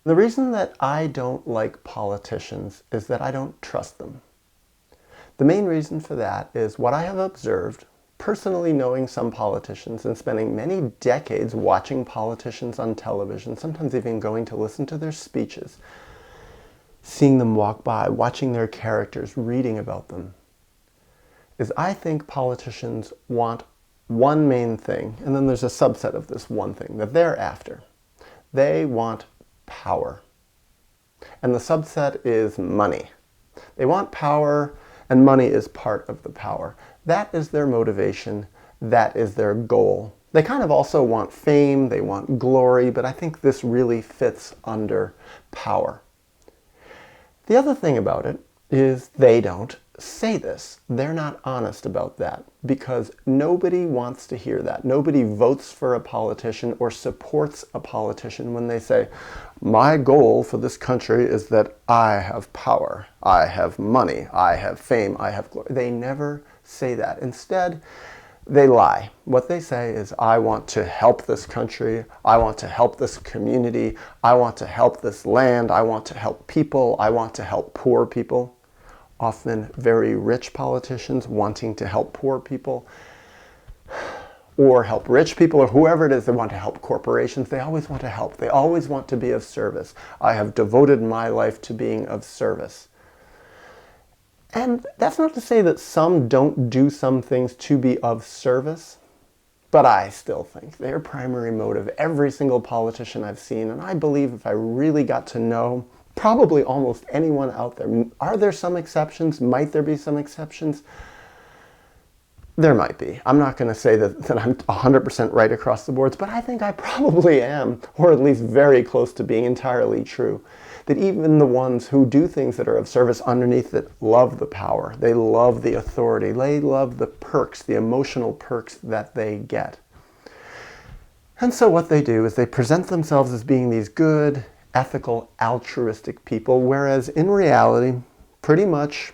The reason that I don't like politicians is that I don't trust them. The main reason for that is what I have observed, personally knowing some politicians and spending many decades watching politicians on television, sometimes even going to listen to their speeches, seeing them walk by, watching their characters, reading about them, is I think politicians want one main thing, and then there's a subset of this one thing that they're after. They want power. And the subset is money. They want power, and money is part of the power. That is their motivation. That is their goal. They kind of also want fame, they want glory, but I think this really fits under power. The other thing about it is they don't say this. They're not honest about that because nobody wants to hear that. Nobody votes for a politician or supports a politician when they say, my goal for this country is that I have power, I have money, I have fame, I have glory. They never say that. Instead, they lie. What they say is, I want to help this country, I want to help this community, I want to help this land, I want to help people, I want to help poor people. Often very rich politicians wanting to help poor people or help rich people or whoever it is. They want to help corporations. They always want to help. They always want to be of service. I have devoted my life to being of service. And that's not to say that some don't do some things to be of service, but I still think their primary motive, every single politician I've seen, and I believe if I really got to know probably almost anyone out there. Are there some exceptions? Might there be some exceptions? There might be. I'm not going to say that I'm 100% right across the boards, but I think I probably am, or at least very close to being entirely true. That even the ones who do things that are of service underneath that love the power, they love the authority, they love the perks, the emotional perks that they get. And so what they do is they present themselves as being these good, ethical, altruistic people, whereas in reality, pretty much,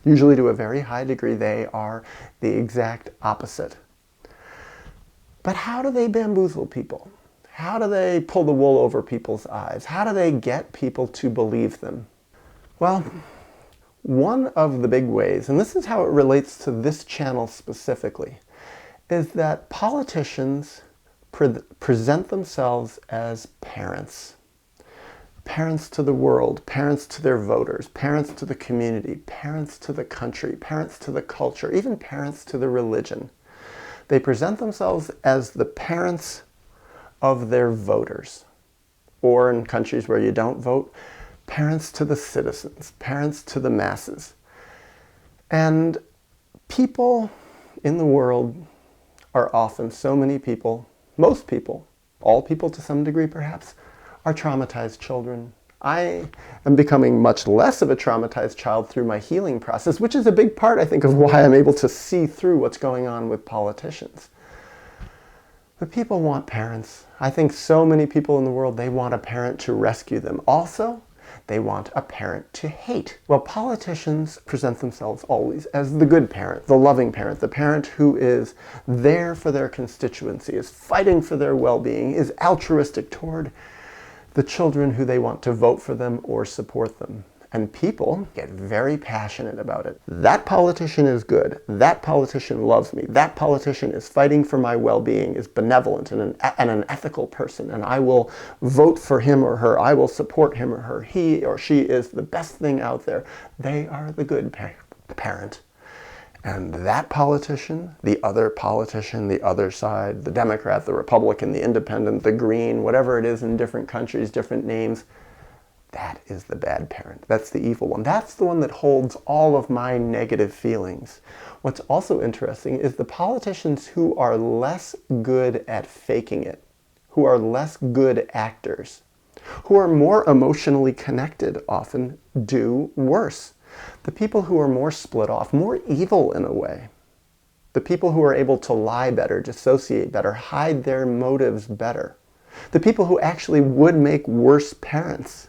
usually to a very high degree, they are the exact opposite. But how do they bamboozle people? How do they pull the wool over people's eyes? How do they get people to believe them? Well, one of the big ways, and this is how it relates to this channel specifically, is that politicians present themselves as parents. Parents to the world, parents to their voters, parents to the community, parents to the country, parents to the culture, even parents to the religion. They present themselves as the parents of their voters, or in countries where you don't vote, parents to the citizens, parents to the masses. And people in the world are often, so many people, most people, all people to some degree perhaps, are traumatized children. I am becoming much less of a traumatized child through my healing process, which is a big part, I think, of why I'm able to see through what's going on with politicians. But people want parents. I think so many people in the world, they want a parent to rescue them. Also, they want a parent to hate. Well, politicians present themselves always as the good parent, the loving parent, the parent who is there for their constituency, is fighting for their well-being, is altruistic toward the children who they want to vote for them or support them. And people get very passionate about it. That politician is good. That politician loves me. That politician is fighting for my well-being, is benevolent and an ethical person, and I will vote for him or her. I will support him or her. He or she is the best thing out there. They are the good parent. And that politician, the other side, the Democrat, the Republican, the Independent, the Green, whatever it is in different countries, different names, that is the bad parent. That's the evil one. That's the one that holds all of my negative feelings. What's also interesting is the politicians who are less good at faking it, who are less good actors, who are more emotionally connected often do worse. The people who are more split off, more evil in a way, the people who are able to lie better, dissociate better, hide their motives better, the people who actually would make worse parents,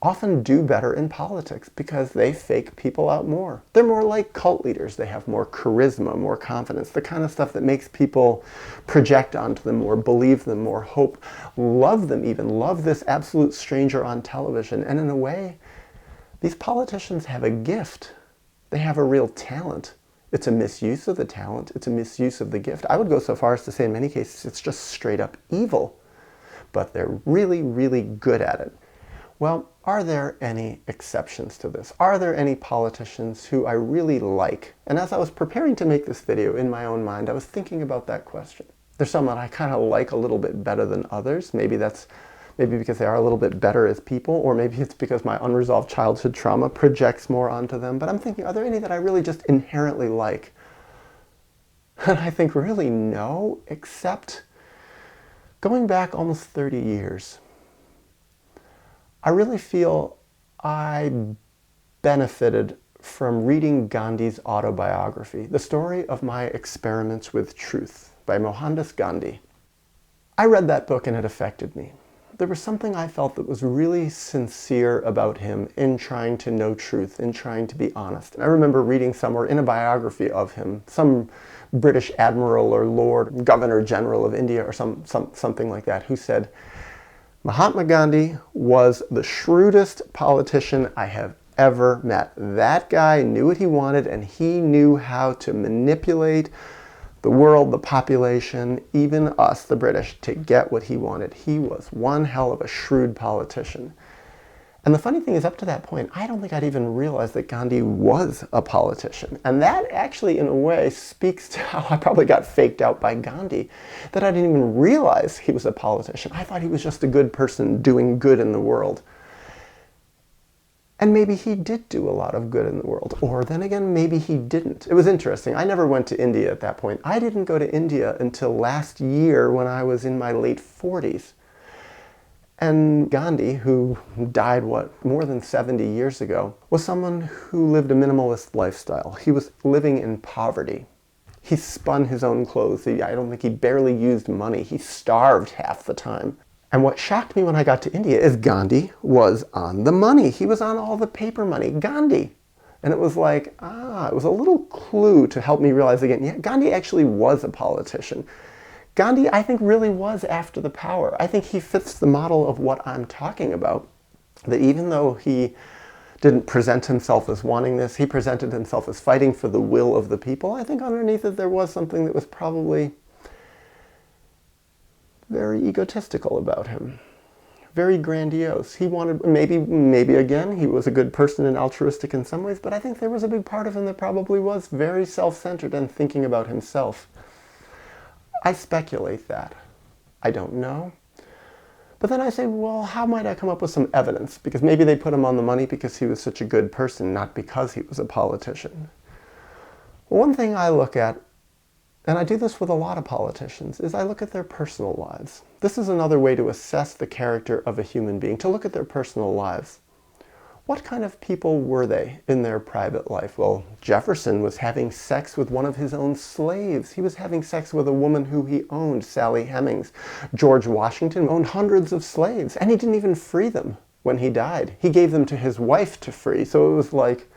often do better in politics because they fake people out more. They're more like cult leaders. They have more charisma, more confidence, the kind of stuff that makes people project onto them more, believe them more, hope, love them even, love this absolute stranger on television. And in a way, these politicians have a gift. They have a real talent. It's a misuse of the talent. It's a misuse of the gift. I would go so far as to say in many cases it's just straight up evil. But they're really, really good at it. Well, are there any exceptions to this? Are there any politicians who I really like? And as I was preparing to make this video in my own mind, I was thinking about that question. There's some that I kind of like a little bit better than others. Maybe because they are a little bit better as people, or maybe it's because my unresolved childhood trauma projects more onto them. But I'm thinking, are there any that I really just inherently like? And I think really no, except going back almost 30 years. I really feel I benefited from reading Gandhi's autobiography, The Story of My Experiments with Truth by Mohandas Gandhi. I read that book and it affected me. There was something I felt that was really sincere about him in trying to know truth, in trying to be honest. And I remember reading somewhere in a biography of him, some British admiral or lord, governor general of India or something like that, who said, Mahatma Gandhi was the shrewdest politician I have ever met. That guy knew what he wanted and he knew how to manipulate the world, the population, even us, the British, to get what he wanted. He was one hell of a shrewd politician. And the funny thing is, up to that point, I don't think I'd even realized that Gandhi was a politician. And that actually, in a way, speaks to how I probably got faked out by Gandhi, that I didn't even realize he was a politician. I thought he was just a good person doing good in the world. And maybe he did do a lot of good in the world. Or then again, maybe he didn't. It was interesting. I never went to India at that point. I didn't go to India until last year when I was in my late 40s. And Gandhi, who died, more than 70 years ago, was someone who lived a minimalist lifestyle. He was living in poverty. He spun his own clothes. I don't think he barely used money. He starved half the time. And what shocked me when I got to India is Gandhi was on the money. He was on all the paper money. Gandhi. And it was like, it was a little clue to help me realize again, yeah, Gandhi actually was a politician. Gandhi, I think, really was after the power. I think he fits the model of what I'm talking about. That even though he didn't present himself as wanting this, he presented himself as fighting for the will of the people. I think underneath it there was something that was probably very egotistical about him. Very grandiose. He wanted, maybe again, he was a good person and altruistic in some ways, but I think there was a big part of him that probably was very self-centered and thinking about himself. I speculate that. I don't know. But then I say, well, how might I come up with some evidence? Because maybe they put him on the money because he was such a good person, not because he was a politician. One thing I look at, and I do this with a lot of politicians, is I look at their personal lives. This is another way to assess the character of a human being, to look at their personal lives. What kind of people were they in their private life? Well, Jefferson was having sex with one of his own slaves. He was having sex with a woman who he owned, Sally Hemings. George Washington owned hundreds of slaves, and he didn't even free them when he died. He gave them to his wife to free. So it was like,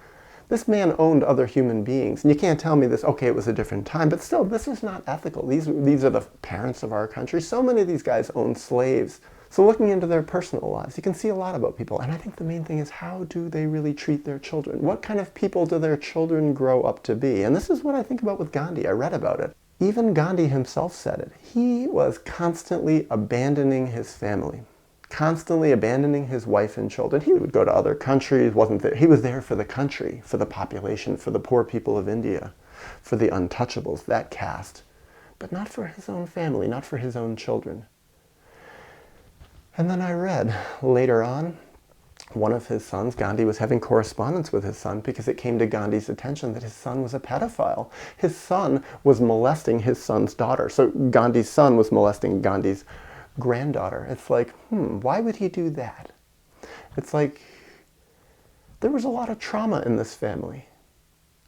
this man owned other human beings. And you can't tell me this, okay, it was a different time, but still, this is not ethical. These are the parents of our country. So many of these guys owned slaves. So looking into their personal lives, you can see a lot about people. And I think the main thing is, how do they really treat their children? What kind of people do their children grow up to be? And this is what I think about with Gandhi. I read about it. Even Gandhi himself said it. He was constantly abandoning his family, constantly abandoning his wife and children. He would go to other countries, wasn't there. He was there for the country, for the population, for the poor people of India, for the untouchables, that caste, but not for his own family, not for his own children. And then I read later on, one of his sons, Gandhi, was having correspondence with his son because it came to Gandhi's attention that his son was a pedophile. His son was molesting his son's daughter. So Gandhi's son was molesting Gandhi's granddaughter. It's like, why would he do that? It's like, there was a lot of trauma in this family.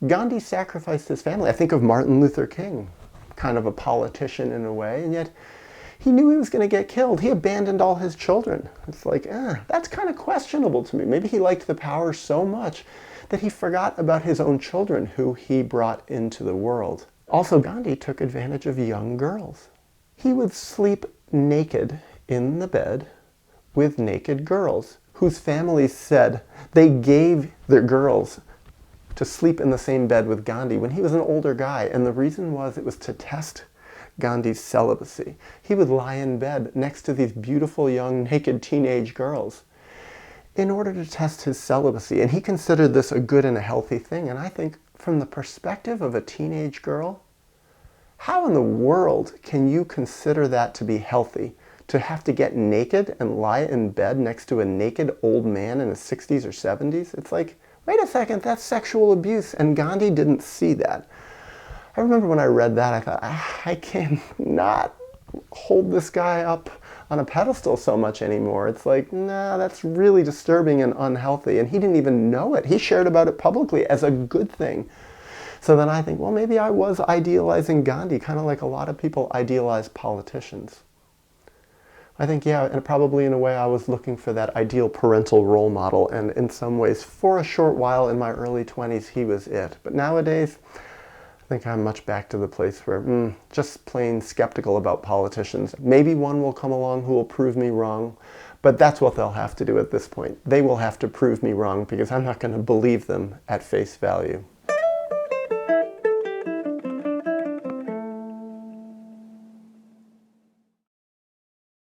Gandhi sacrificed his family. I think of Martin Luther King, kind of a politician in a way, and yet He knew he was going to get killed. He abandoned all his children. It's like, that's kind of questionable to me. Maybe he liked the power so much that he forgot about his own children who he brought into the world. Also, Gandhi took advantage of young girls. He would sleep naked in the bed with naked girls whose families said they gave their girls to sleep in the same bed with Gandhi when he was an older guy. And the reason was it was to test Gandhi's celibacy. He would lie in bed next to these beautiful young naked teenage girls in order to test his celibacy. And he considered this a good and a healthy thing. And I think from the perspective of a teenage girl, how in the world can you consider that to be healthy? To have to get naked and lie in bed next to a naked old man in his 60s or 70s? It's like, wait a second, that's sexual abuse. And Gandhi didn't see that. I remember when I read that, I thought, I cannot hold this guy up on a pedestal so much anymore. It's like, nah, that's really disturbing and unhealthy. And he didn't even know it. He shared about it publicly as a good thing. So then I think, well, maybe I was idealizing Gandhi, kind of like a lot of people idealize politicians. I think, yeah, and probably in a way I was looking for that ideal parental role model, and in some ways, for a short while in my early 20s, he was it. But nowadays, I think I'm much back to the place where, just plain skeptical about politicians. Maybe one will come along who will prove me wrong, but that's what they'll have to do at this point. They will have to prove me wrong because I'm not going to believe them at face value.